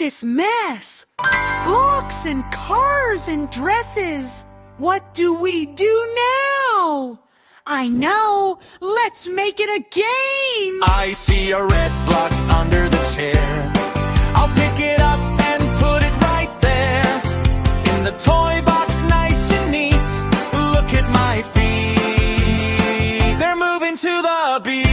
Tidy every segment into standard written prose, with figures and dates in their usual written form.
this mess? Books and cars and dresses. What do we do now? I know. Let's make it a game. I see a red block under the chair. I'll pick it up and put it right there. In the toy box, nice and neat. Look at my feet. They're moving to the beat.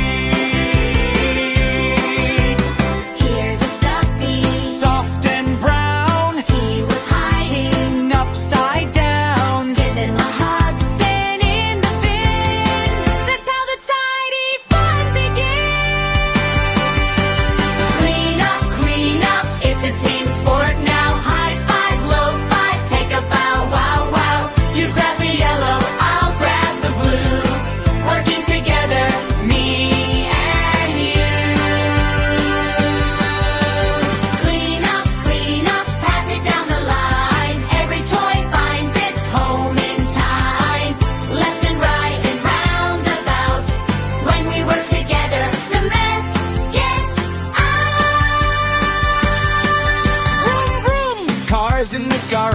Here's a stuffy, Soft and brown. he was hiding, Upside down. give him a hug, Then in the bin. That's how the tidy fun begins. clean up, it's a team sport now. High five, low five, take a bow, wow, wow. You grab the yellow, I'll grab the blue. Working together, me and you. Clean up, pass it down the line. Every toy finds its home in time. Left and right and roundabout. When we work together, the mess gets out. Vroom, vroom. Cars in the garden.